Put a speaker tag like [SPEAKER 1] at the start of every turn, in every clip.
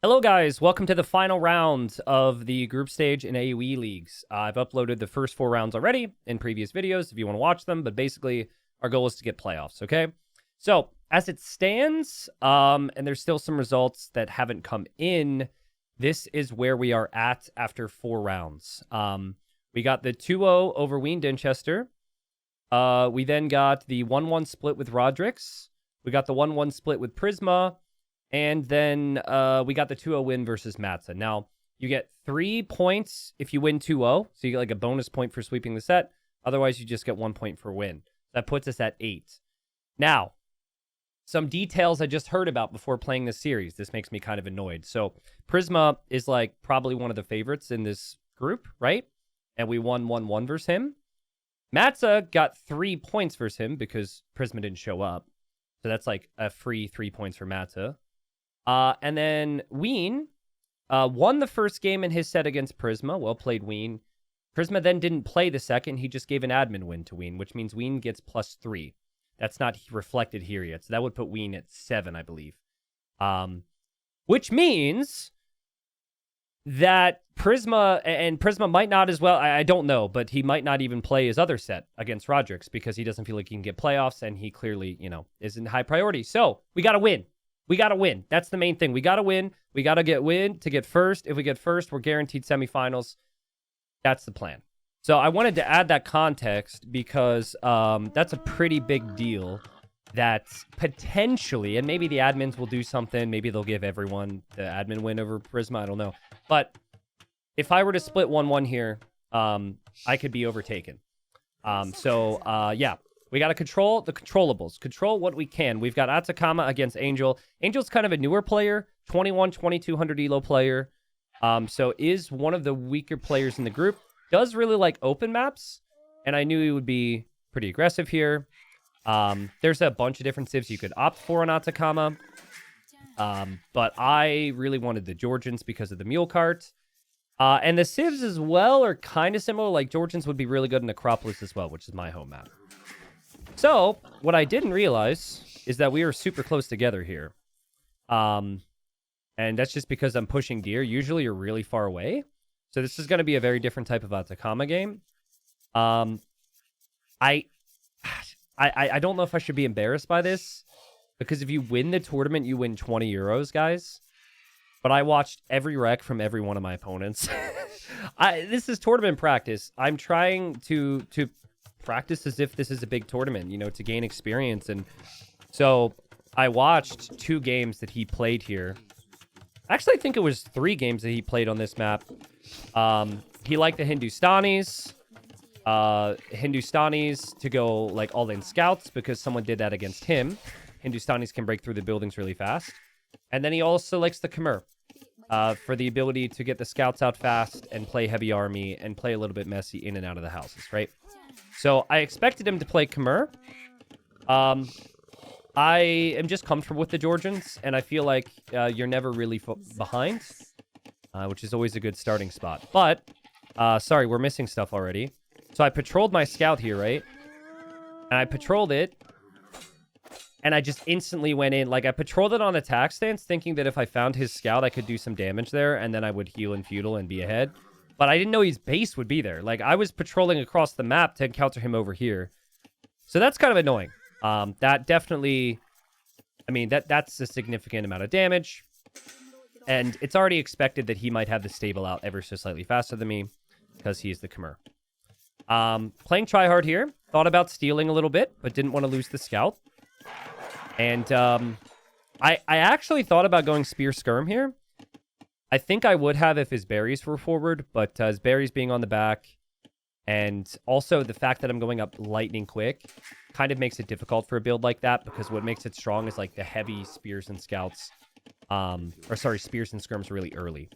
[SPEAKER 1] Hello guys, welcome to the final round of the group stage in AoE Leagues. I've uploaded the first 4 rounds already in previous videos if you want to watch them, but basically our goal is to get playoffs, okay? So, as it stands, and there's still some results that haven't come in, this is where we are at after 4 rounds. We got the 2-0 over Wien Dinchester. We then got the 1-1 split with Rodrix. We got the 1-1 split with Prisma. And then we got the 2-0 win versus Matza. Now, you get 3 points if you win 2-0. So you get like a bonus point for sweeping the set. Otherwise, you just get 1 point for win. That puts us at 8. Now, some details I just heard about before playing this series. This makes me kind of annoyed. So Prisma is like probably one of the favorites in this group, right? And we won 1-1 versus him. Matza got 3 points versus him because Prisma didn't show up. So that's like a free 3 points for Matza. And then Wien won the first game in his set against Prisma. Well played, Wien. Prisma then didn't play the second. He just gave an admin win to Wien, which means Wien gets +3. That's not reflected here yet. So that would put Wien at 7, I believe. Which means that Prisma might not as well. I don't know, but he might not even play his other set against Rodrix because he doesn't feel like he can get playoffs, and he clearly, isn't high priority. So we got to win. We got to win. That's the main thing. We got to win. We got to win to get first. If we get first, we're guaranteed semifinals. That's the plan. So I wanted to add that context because that's a pretty big deal that potentially, and maybe the admins will do something. Maybe they'll give everyone the admin win over Prisma. I don't know. But if I were to split 1-1 here, I could be overtaken. Yeah. We got to control the controllables. Control what we can. We've got Atacama against Angel. Angel's kind of a newer player. 2200 elo player. So is one of the weaker players in the group. Does really like open maps. And I knew he would be pretty aggressive here. There's a bunch of different civs you could opt for on Atacama. But I really wanted the Georgians because of the mule cart. And the civs as well are kind of similar. Like Georgians would be really good in Acropolis as well, which is my home map. So, what I didn't realize is that we are super close together here. And that's just because I'm pushing deer. Usually you're really far away. So this is going to be a very different type of Atacama game. I don't know if I should be embarrassed by this. Because if you win the tournament, you win 20 euros, guys. But I watched every rec from every one of my opponents. This is tournament practice. I'm trying to practice as if this is a big tournament, to gain experience. And so I watched 2 games that he played here. Actually, I think it was 3 games that he played on this map. He liked the Hindustanis. Hindustanis to go like all in scouts because someone did that against him. Hindustanis can break through the buildings really fast. And then he also likes the Khmer for the ability to get the scouts out fast and play heavy army and play a little bit messy in and out of the houses, right? So I expected him to play Khmer. I am just comfortable with the Georgians, and I feel like you're never really behind, which is always a good starting spot. But, sorry, we're missing stuff already. So I patrolled my scout here, right? And I patrolled it, and I just instantly went in. Like, I patrolled it on attack stance, thinking that if I found his scout, I could do some damage there, and then I would heal in feudal and be ahead. But I didn't know his base would be there. Like, I was patrolling across the map to encounter him over here. So that's kind of annoying. That definitely... I mean, that's a significant amount of damage. And it's already expected that he might have the stable out ever so slightly faster than me. Because he's the Khmer. Playing tryhard here. Thought about stealing a little bit, but didn't want to lose the scout. And I actually thought about going Spear Skirm here. I think I would have if his berries were forward, but his berries being on the back, and also the fact that I'm going up lightning quick kind of makes it difficult for a build like that, because what makes it strong is like the heavy spears and scouts, spears and skirms really early.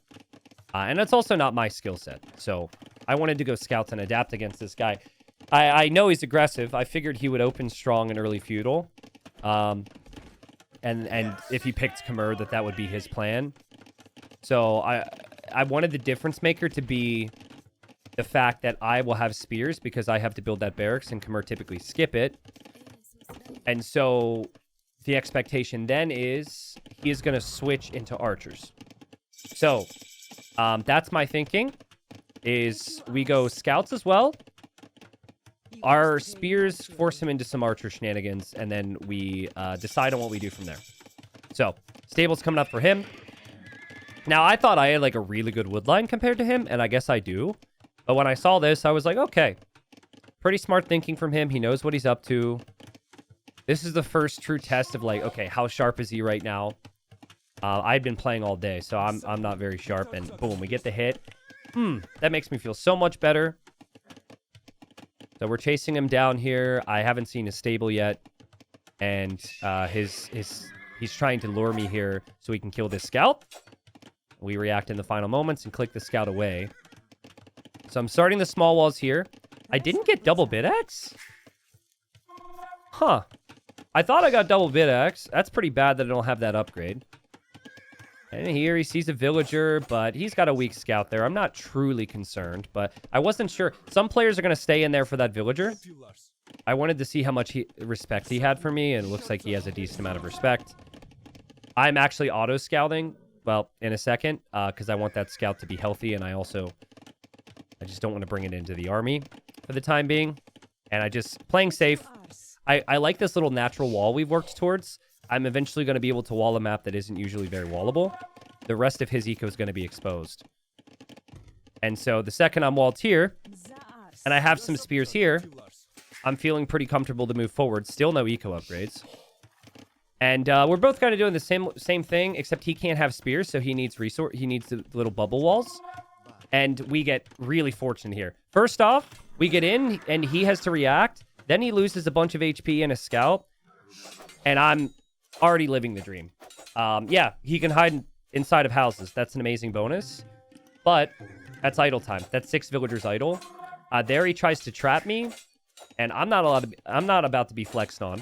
[SPEAKER 1] And that's also not my skill set, so I wanted to go scouts and adapt against this guy. I know he's aggressive. I figured he would open strong and early feudal, and if he picked Khmer, that would be his plan. So I wanted the difference maker to be the fact that I will have spears because I have to build that barracks and Khmer typically skip it. And so the expectation then is he is going to switch into archers. So, that's my thinking, is we go scouts as well. Our spears force him into some archer shenanigans, and then we decide on what we do from there. So, stable's coming up for him. Now, I thought I had, like, a really good wood line compared to him, and I guess I do. But when I saw this, I was like, okay. Pretty smart thinking from him. He knows what he's up to. This is the first true test of, like, okay, how sharp is he right now? I've been playing all day, so I'm not very sharp. And boom, we get the hit. That makes me feel so much better. So we're chasing him down here. I haven't seen his stable yet. And he's trying to lure me here so he can kill this scout. We react in the final moments and click the scout away. So I'm starting the small walls here. I didn't get double bit X? Huh. I thought I got double bit X. That's pretty bad that I don't have that upgrade. And here he sees a villager, but he's got a weak scout there. I'm not truly concerned, but I wasn't sure. Some players are going to stay in there for that villager. I wanted to see how much respect he had for me, and it looks like he has a decent amount of respect. I'm actually auto-scouting, well, in a second, because I want that scout to be healthy, and I just don't want to bring it into the army for the time being. And playing safe. I like this little natural wall we've worked towards. I'm eventually going to be able to wall a map that isn't usually very wallable. The rest of his eco is going to be exposed. And so the second I'm walled here, and I have some spears here, I'm feeling pretty comfortable to move forward. Still no eco upgrades. And we're both kind of doing the same thing, except he can't have spears, so he needs he needs the little bubble walls. And we get really fortunate here. First off, we get in, and he has to react. Then he loses a bunch of HP and a scout. And I'm already living the dream. Yeah, he can hide inside of houses. That's an amazing bonus. But that's idle time. That's 6 villagers idle. There he tries to trap me, and I'm not about to be flexed on.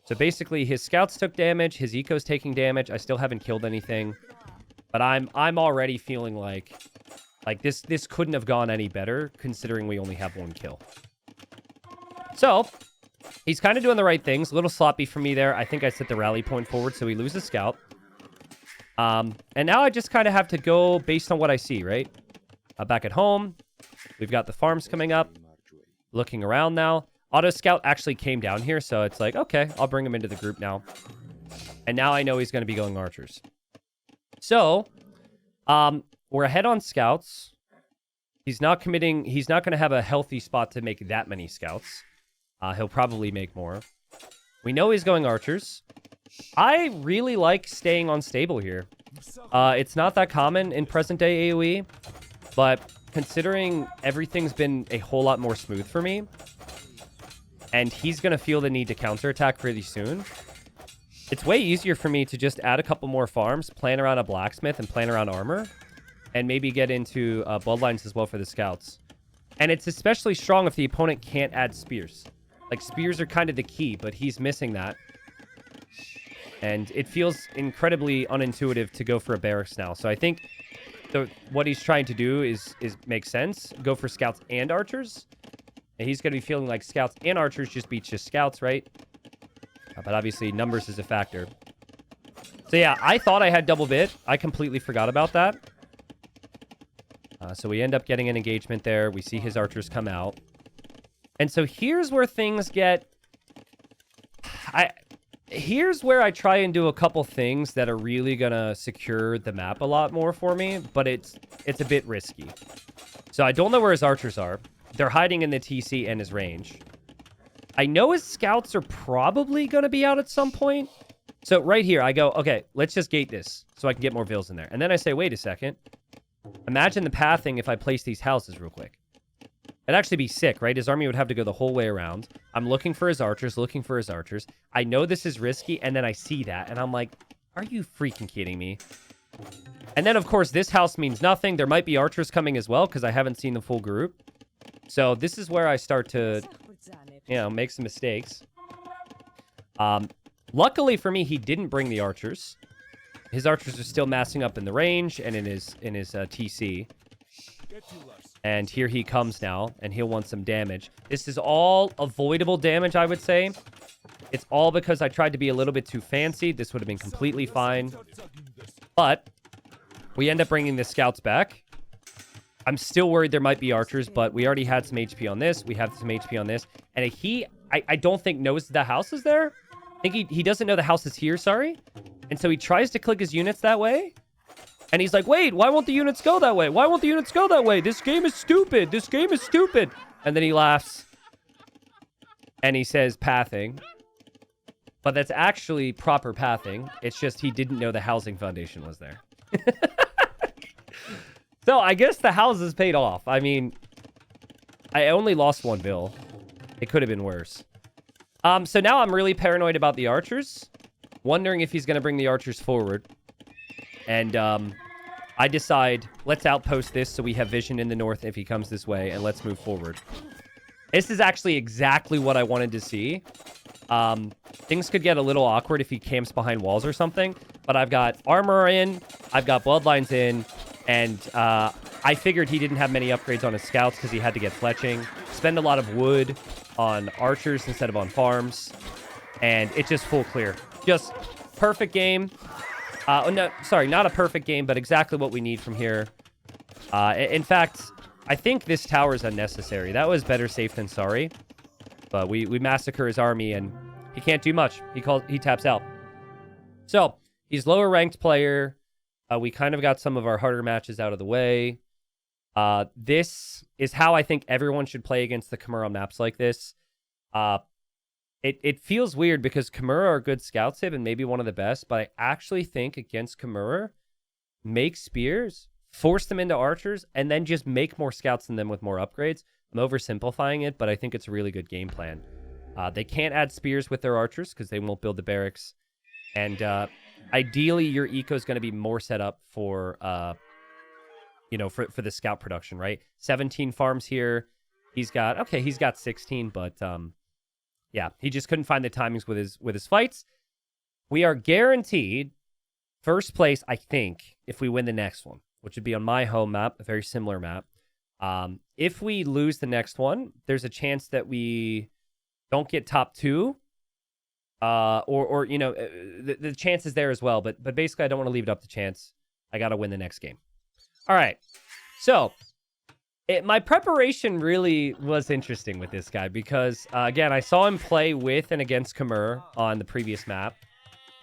[SPEAKER 1] So basically, his scouts took damage. His eco's taking damage. I still haven't killed anything, but I'm already feeling like this couldn't have gone any better, considering we only have 1 kill. So he's kind of doing the right things. A little sloppy for me there. I think I set the rally point forward, so we lose the scout. And now I just kind of have to go based on what I see, right? Back at home, we've got the farms coming up. Looking around now. Auto Scout actually came down here, so it's like, okay, I'll bring him into the group now. And now I know he's going to be going archers. So, we're ahead on scouts. He's not going to have a healthy spot to make that many scouts. He'll probably make more. We know he's going archers. I really like staying on stable here. It's not that common in present-day AoE, but considering everything's been a whole lot more smooth for me, and he's going to feel the need to counterattack pretty soon, it's way easier for me to just add a couple more farms, plan around a blacksmith, and plan around armor, and maybe get into bloodlines as well for the scouts. And it's especially strong if the opponent can't add spears. Like, spears are kind of the key, but he's missing that. And it feels incredibly unintuitive to go for a barracks now. So I think what he's trying to do is make sense. Go for scouts and archers. And he's going to be feeling like scouts and archers just beats just scouts, right? But obviously, numbers is a factor. So yeah, I thought I had double bit. I completely forgot about that. So we end up getting an engagement there. We see his archers come out. And so here's where things get... Here's where I try and do a couple things that are really going to secure the map a lot more for me, but it's a bit risky. So I don't know where his archers are. They're hiding in the TC and his range. I know his scouts are probably going to be out at some point. So right here, I go, okay, let's just gate this so I can get more vills in there. And then I say, wait a second. Imagine the pathing if I place these houses real quick. It'd actually be sick, right? His army would have to go the whole way around. I'm looking for his archers, looking for his archers. I know this is risky, and then I see that, and I'm like, are you freaking kidding me? And then, of course, this house means nothing. There might be archers coming as well, because I haven't seen the full group. So this is where I start to, you know, make some mistakes. Luckily for me, he didn't bring the archers. His archers are still massing up in the range and in his TC. And here he comes now, and he'll want some damage. This is all avoidable damage, I would say. It's all because I tried to be a little bit too fancy. This would have been completely fine. But We end up bringing the scouts back. I'm still worried there might be archers, but we already had some HP on this. We have some HP on this. And I don't think knows the house is there. I think he doesn't know the house is here, sorry. And so he tries to click his units that way. And he's like, wait, why won't the units go that way? Why won't the units go that way? This game is stupid. This game is stupid. And then he laughs. And he says pathing. But that's actually proper pathing. It's just he didn't know the housing foundation was there. So I guess the houses paid off. I mean, I only lost one bill. It could have been worse. So now I'm really paranoid about the archers. Wondering if he's going to bring the archers forward. And I decide, let's outpost this so we have vision in the north if he comes this way. And let's move forward. This is actually exactly what I wanted to see. Things could get a little awkward if he camps behind walls or something. But I've got armor in. I've got bloodlines in. And I figured he didn't have many upgrades on his scouts because he had to get fletching. Spend a lot of wood on archers instead of on farms. And it's just full clear. Just perfect game. No, sorry, not a perfect game, but exactly what we need from here. In fact, I think this tower is unnecessary. That was better safe than sorry. But we massacre his army, and he can't do much. He taps out. So, he's lower ranked player. We kind of got some of our harder matches out of the way. This is how I think everyone should play against the Khmer on maps like this. It feels weird because Khmer are good scout sib and maybe one of the best, but I actually think against Khmer, make spears, force them into archers, and then just make more scouts than them with more upgrades. I'm oversimplifying it, but I think it's a really good game plan. They can't add spears with their archers because they won't build the barracks. And ideally, your eco is going to be more set up for, for the scout production, right? 17 farms here. He's got 16, but yeah, he just couldn't find the timings with his fights. We are guaranteed first place, I think, if we win the next one, which would be on my home map, a very similar map. If we lose the next one, there's a chance that we don't get top 2. The chance is there as well, but basically I don't want to leave it up to chance. I got to win the next game. All right. So, my preparation really was interesting with this guy because, again, I saw him play with and against Khmer on the previous map.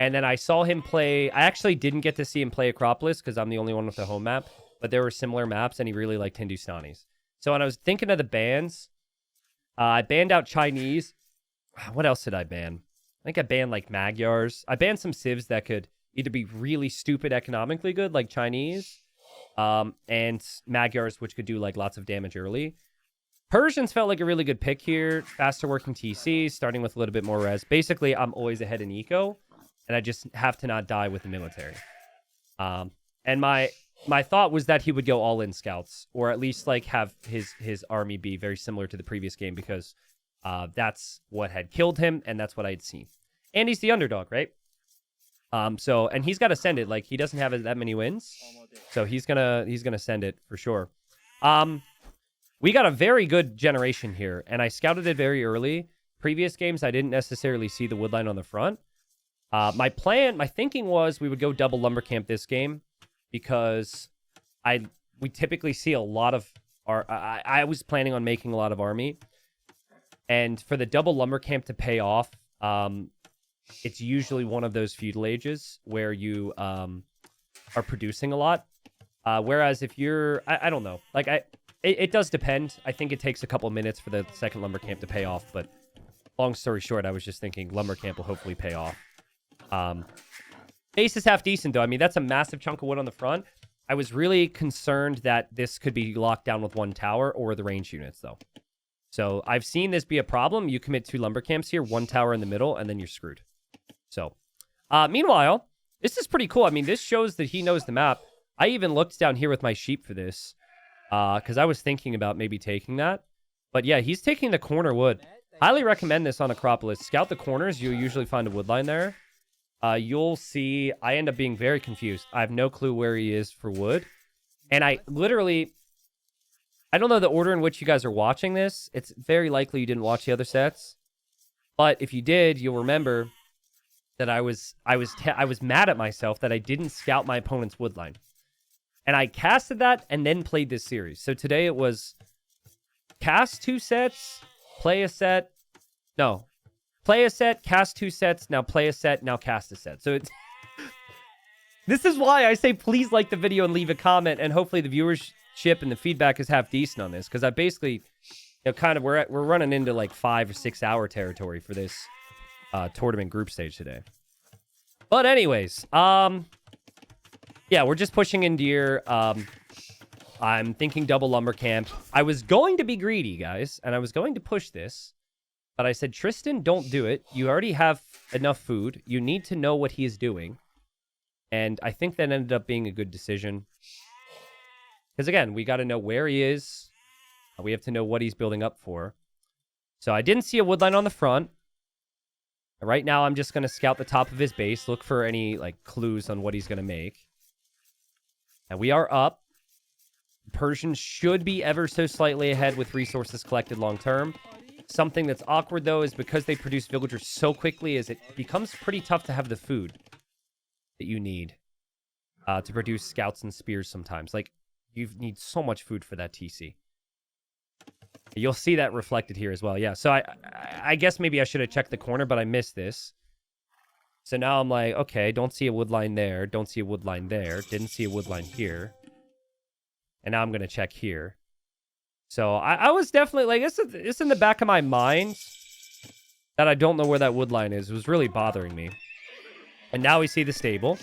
[SPEAKER 1] And then I saw him play... I actually didn't get to see him play Acropolis because I'm the only one with the home map. But there were similar maps, and he really liked Hindustanis. So when I was thinking of the bans, I banned out Chinese. What else did I ban? I think I banned, like, Magyars. I banned some civs that could either be really stupid economically good, like Chinese, and Magyars, which could do, like, lots of damage early. Persians felt like a really good pick here. Faster working TC, starting with a little bit more res. Basically, I'm always ahead in eco, and I just have to not die with the military. And my thought was that he would go all in scouts, or at least like have his army be very similar to the previous game because that's what had killed him, and that's what I'd seen. And he's the underdog, right? And he's got to send it. Like, he doesn't have that many wins, so he's gonna send it for sure. We got a very good generation here, and I scouted it very early. Previous games, I didn't necessarily see the woodline on the front. My thinking was we would go double lumber camp this game because we typically see a lot of I was planning on making a lot of army, and for the double lumber camp to pay off, it's usually one of those feudal ages where you are producing a lot. Whereas if you're, I don't know, like it does depend. I think it takes a couple minutes for the second lumber camp to pay off, but long story short, I was just thinking lumber camp will hopefully pay off. Base is half decent though. I mean, that's a massive chunk of wood on the front. I was really concerned that this could be locked down with one tower or the range units though. So I've seen this be a problem. You commit 2 lumber camps here, 1 tower in the middle, and then you're screwed. So, meanwhile, this is pretty cool. I mean, this shows that he knows the map. I even looked down here with my sheep for this, because I was thinking about maybe taking that. But yeah, he's taking the corner wood. Highly recommend this on Acropolis. Scout the corners. You'll usually find a wood line there. You'll see, I end up being very confused. I have no clue where he is for wood. And I don't know the order in which you guys are watching this. It's very likely you didn't watch the other sets. But if you did, you'll remember that I was mad at myself that I didn't scout my opponent's wood line. And I casted that and then played this series. So today it was cast 2 sets, play a set. No. Play a set, cast 2 sets, now play a set, now cast a set. So it's... This is why I say please like the video and leave a comment, and hopefully the viewership and the feedback is half decent on this, because I basically, you know, kind of, we're running into like 5 or 6 hour territory for this tournament group stage today. But anyways, yeah, we're just pushing in deer. I'm thinking double lumber camp. I was going to be greedy, guys, and I was going to push this, but I said, Tristan, don't do it. You already have enough food. You need to know what he is doing. And I think that ended up being a good decision. Because again, we got to know where he is. We have to know what he's building up for. So I didn't see a woodline on the front. Right now, I'm just going to scout the top of his base. Look for any like clues on what he's going to make. And we are up. Persians should be ever so slightly ahead with resources collected long term. Something that's awkward, though, is because they produce villagers so quickly, is it becomes pretty tough to have the food that you need to produce scouts and spears sometimes. Like, you need so much food for that TC. You'll see that reflected here as well. Yeah, so I guess maybe I should have checked the corner, but I missed this. So now I'm like, okay, don't see a woodline there. Don't see a woodline there. Didn't see a woodline here. And now I'm going to check here. So I was definitely like, it's in the back of my mind that I don't know where that woodline is. It was really bothering me. And now we see the stable.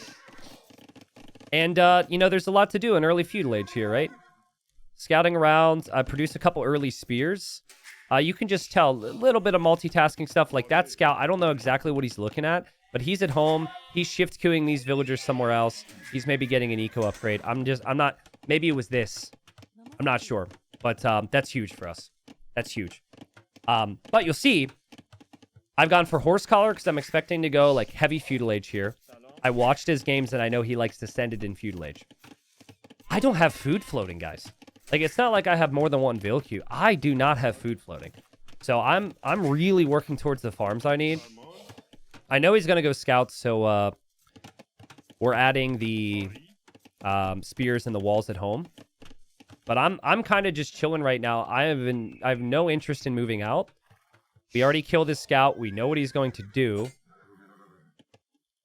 [SPEAKER 1] And, you know, there's a lot to do in early feudal age here, right? Scouting around, produce a couple early spears. You can just tell a little bit of multitasking stuff. Like that scout, I don't know exactly what he's looking at, but he's at home. He's shift queuing these villagers somewhere else. He's maybe getting an eco upgrade. I'm not, maybe it was this. I'm not sure. But that's huge for us. That's huge. But you'll see, I've gone for horse collar because I'm expecting to go like heavy feudal age here. I watched his games and I know he likes to send it in feudal age. I don't have food floating, guys. Like, it's not like I have more than one vill queue. I do not have food floating. So I'm really working towards the farms I need. I know he's going to go scouts, so we're adding the spears and the walls at home. But I'm kind of just chilling right now. I have no interest in moving out. We already killed his scout. We know what he's going to do.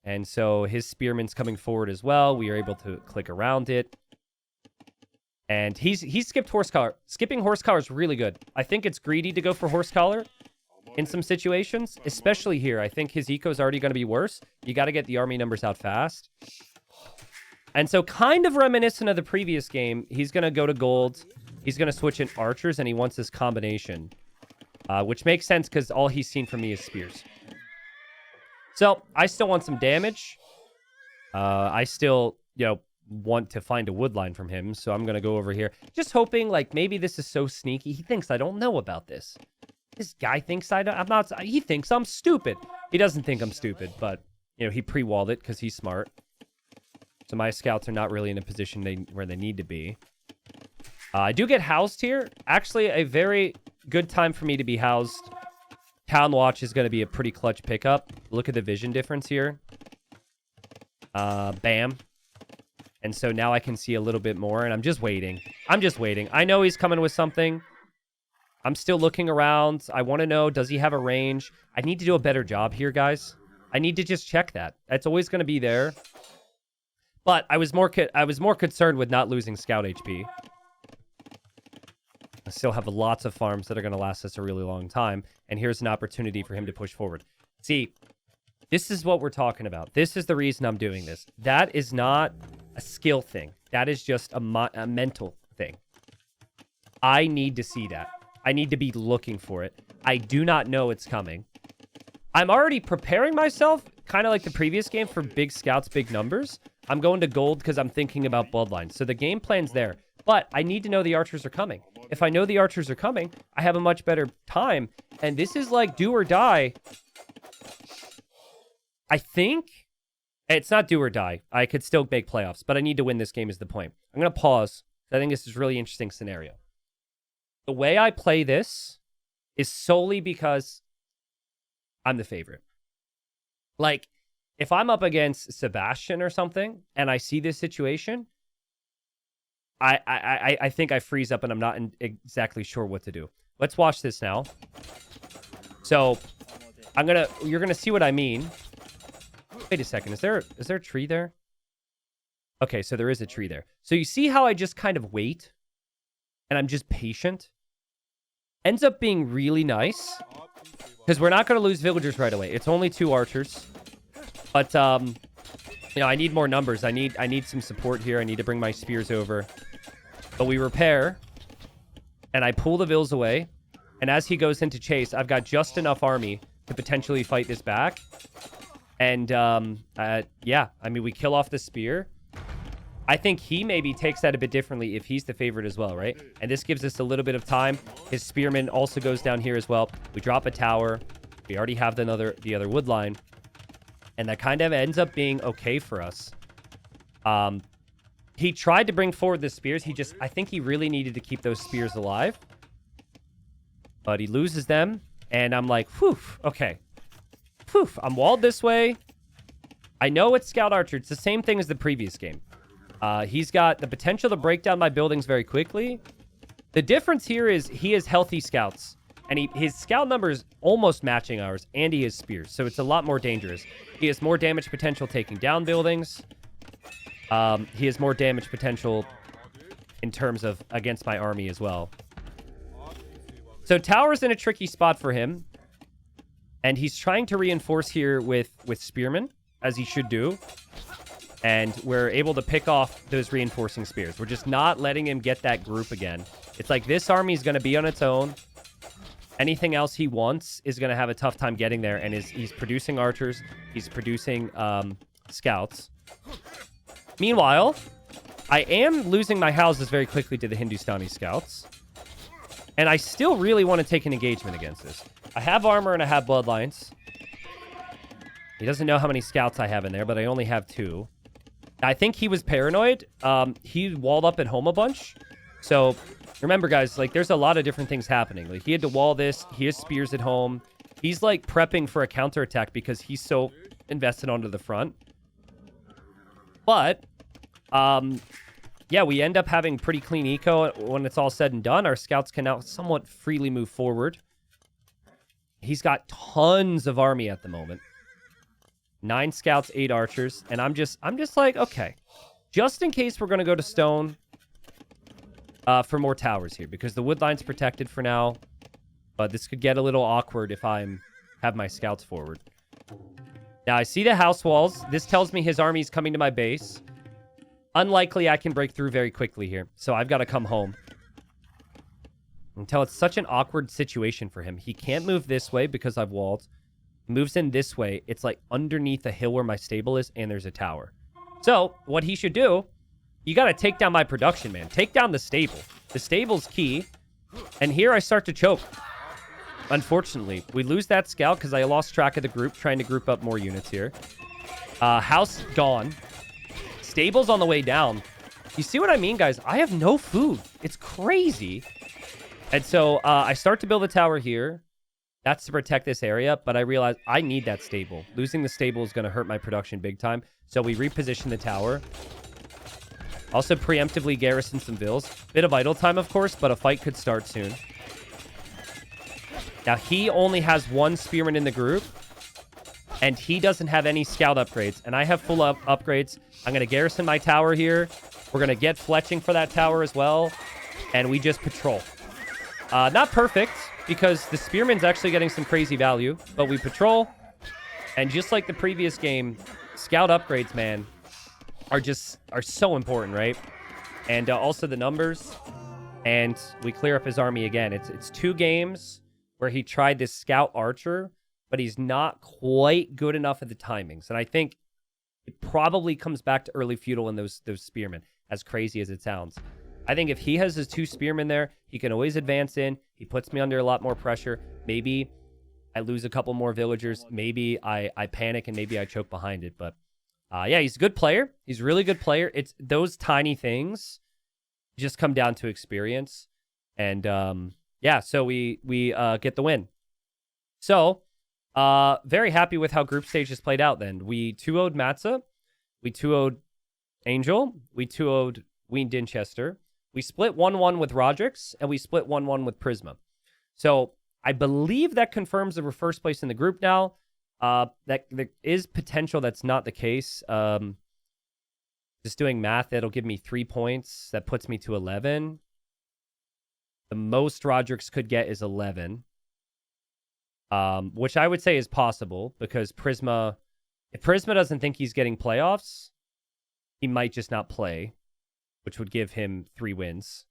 [SPEAKER 1] And so his spearman's coming forward as well. We are able to click around it. And he skipped horse collar. Skipping horse collar is really good. I think it's greedy to go for horse collar in some situations, especially here. I think his eco is already going to be worse. You got to get the army numbers out fast. And so kind of reminiscent of the previous game, he's going to go to gold. He's going to switch in archers, and he wants this combination, which makes sense because all he's seen from me is spears. So I still want some damage. I still, you know, want to find a woodline from him, so I'm going to go over here. Just hoping, like, maybe this is so sneaky. He thinks I don't know about this. This guy thinks I'm not... He thinks I'm stupid. He doesn't think I'm stupid, but, you know, he pre-walled it because he's smart. So my scouts are not really in a position where they need to be. I do get housed here. Actually, a very good time for me to be housed. Town Watch is going to be a pretty clutch pickup. Look at the vision difference here. Bam. And so now I can see a little bit more, and I'm just waiting. I'm just waiting. I know he's coming with something. I'm still looking around. I want to know, does he have a range? I need to do a better job here, guys. I need to just check that. It's always going to be there. But I was more concerned with not losing scout HP. I still have lots of farms that are going to last us a really long time, and here's an opportunity for him to push forward. See, this is what we're talking about. This is the reason I'm doing this. That is not a skill thing. That is just a mental thing. I need to see that. I need to be looking for it. I do not know it's coming. I'm already preparing myself, kind of like the previous game, for big scouts, big numbers. I'm going to gold because I'm thinking about bloodlines. So the game plan's there. But I need to know the archers are coming. If I know the archers are coming, I have a much better time. And this is like do or die. I think it's not do or die. I could still make playoffs, but I need to win this game is the point. I'm going to pause. I think this is a really interesting scenario. The way I play this is solely because I'm the favorite. Like, if I'm up against Sebastian or something, and I see this situation, I think I freeze up and I'm not exactly sure what to do. Let's watch this now. So you're gonna see what I mean. Wait a second, is there a tree there? Okay, so there is a tree there. So you see how I just kind of wait and I'm just patient? Ends up being really nice because we're not going to lose villagers right away. It's only 2 archers. But, you know, I need more numbers. I need some support here. I need to bring my spears over. But we repair and I pull the vills away. And as he goes into chase, I've got just enough army to potentially fight this back. And, yeah, I mean, we kill off the spear. I think he maybe takes that a bit differently if he's the favorite as well, right? And this gives us a little bit of time. His spearman also goes down here as well. We drop a tower. We already have the other wood line. And that kind of ends up being okay for us. He tried to bring forward the spears. I think he really needed to keep those spears alive. But he loses them. And I'm like, whew, okay. Whew, I'm walled this way. I know it's Scout Archer. It's the same thing as the previous game. He's got the potential to break down my buildings very quickly. The difference here is he has healthy scouts. And his scout number is almost matching ours. And he has spears. So it's a lot more dangerous. He has more damage potential taking down buildings. He has more damage potential in terms of against my army as well. So tower's in a tricky spot for him. And he's trying to reinforce here with spearmen, as he should do. And we're able to pick off those reinforcing spears. We're just not letting him get that group again. It's like this army is going to be on its own. Anything else he wants is going to have a tough time getting there. And he's producing archers. He's producing scouts. Meanwhile, I am losing my houses very quickly to the Hindustani scouts. And I still really want to take an engagement against this. I have armor and I have bloodlines. He doesn't know how many scouts I have in there, but I only have 2. I think he was paranoid. He walled up at home a bunch. So remember, guys, like there's a lot of different things happening. Like he had to wall this. He has spears at home. He's like prepping for a counterattack because he's so invested onto the front. But, yeah, we end up having pretty clean eco when it's all said and done. Our scouts can now somewhat freely move forward. He's got tons of army at the moment. 9 scouts, 8 archers, and I'm just like, okay, just in case we're gonna go to stone for more towers here because the wood line's protected for now, but this could get a little awkward if I have my scouts forward. Now I see the house walls. This tells me his army's coming to my base. Unlikely I can break through very quickly here, so I've got to come home. Until it's such an awkward situation for him. He can't move this way because I've walled. Moves in this way, it's like underneath the hill where my stable is, and there's a tower. So, what he should do, you got to take down my production, man. Take down the stable. The stable's key. And here I start to choke. Unfortunately, we lose that scout because I lost track of the group, trying to group up more units here. House gone. Stable's on the way down. You see what I mean, guys? I have no food. It's crazy. And so, I start to build a tower here. That's to protect this area, but I realize I need that stable. Losing the stable is going to hurt my production big time. So we reposition the tower. Also preemptively garrison some vills. Bit of idle time, of course, but a fight could start soon. Now, he only has 1 spearman in the group, and he doesn't have any scout upgrades, and I have full upgrades. I'm going to garrison my tower here. We're going to get fletching for that tower as well, and we just patrol. Not perfect, because the spearman's actually getting some crazy value, but we patrol, and just like the previous game, scout upgrades, man, are so important, right? And also the numbers, and we clear up his army again. It's 2 games where he tried this scout archer, but he's not quite good enough at the timings, and I think it probably comes back to early feudal and those spearmen, as crazy as it sounds. I think if he has his 2 spearmen there, he can always advance in. He puts me under a lot more pressure. Maybe I lose a couple more villagers. Maybe I panic and maybe I choke behind it. But yeah, he's a good player. He's a really good player. It's those tiny things just come down to experience. And yeah, so we get the win. So very happy with how group stage has played out then. We 2-0'd Matza. We 2-0'd Angel. We 2-0'd Ween Dinchester. We split 1-1 with Rodrix, and we split 1-1 with Prisma. So I believe that confirms that we're first place in the group now. That there is potential that's not the case. Just doing math, that'll give me 3 points. That puts me to 11. The most Rodrix could get is 11. Which I would say is possible because Prisma, if Prisma doesn't think he's getting playoffs, he might just not play, which would give him 3 wins.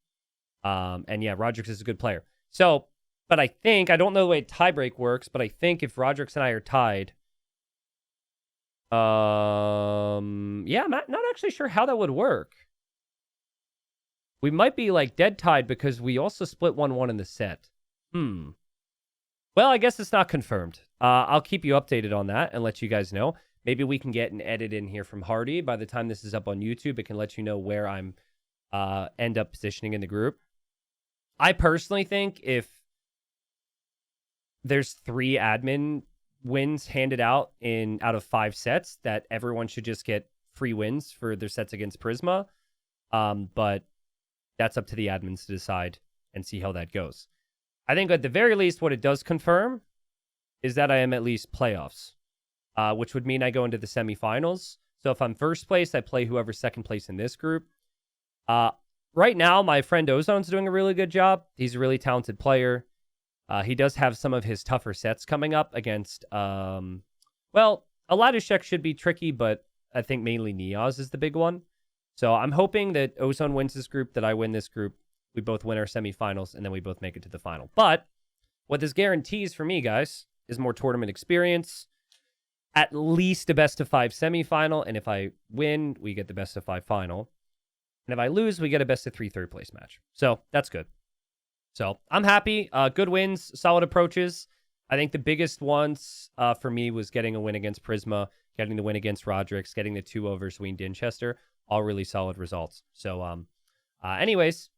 [SPEAKER 1] And yeah, Rodrix is a good player. So, but I think, I don't know the way tiebreak works, but I think if Rodrix and I are tied, yeah, I'm not actually sure how that would work. We might be like dead tied because we also split 1-1 in the set. Well, I guess it's not confirmed. I'll keep you updated on that and let you guys know. Maybe we can get an edit in here from Hardy. By the time this is up on YouTube, it can let you know where I'm end up positioning in the group. I personally think if there's 3 admin wins handed out out of 5 sets, that everyone should just get free wins for their sets against Prisma. But that's up to the admins to decide and see how that goes. I think at the very least, what it does confirm is that I am at least playoffs, which would mean I go into the semifinals. So if I'm first place, I play whoever's second place in this group. Right now, my friend Ozone's doing a really good job. He's a really talented player. He does have some of his tougher sets coming up against, well, Aladishek should be tricky, but I think mainly Niaz is the big one. So I'm hoping that Ozone wins this group, that I win this group. We both win our semifinals, and then we both make it to the final. But what this guarantees for me, guys, is more tournament experience, at least a best-of-5 semifinal, and if I win, we get the best-of-5 final. And if I lose, we get a best-of-3 third-place match. So that's good. So I'm happy. Good wins, solid approaches. I think the biggest ones for me was getting a win against Prisma, getting the win against Rodrix, getting the 2 over Sween Dinchester. All really solid results. So anyways,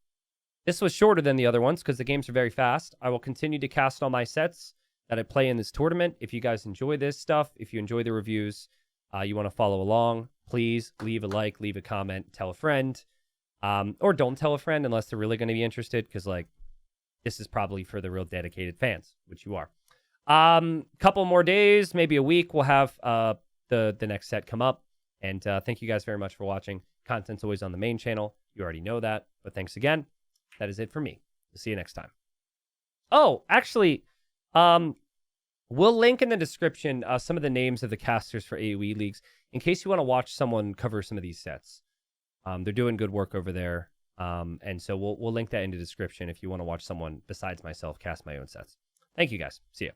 [SPEAKER 1] this was shorter than the other ones because the games are very fast. I will continue to cast all my sets that I play in this tournament. If you guys enjoy this stuff, if you enjoy the reviews, you want to follow along, please leave a like, leave a comment, tell a friend. Or don't tell a friend unless they're really going to be interested because, like, this is probably for the real dedicated fans, which you are. Couple more days, maybe a week, we'll have the next set come up. And thank you guys very much for watching. Content's always on the main channel. You already know that. But thanks again. That is it for me. We'll see you next time. Oh, actually, we'll link in the description some of the names of the casters for AoE Leagues in case you want to watch someone cover some of these sets. They're doing good work over there. And so we'll link that in the description if you want to watch someone besides myself cast my own sets. Thank you, guys. See ya.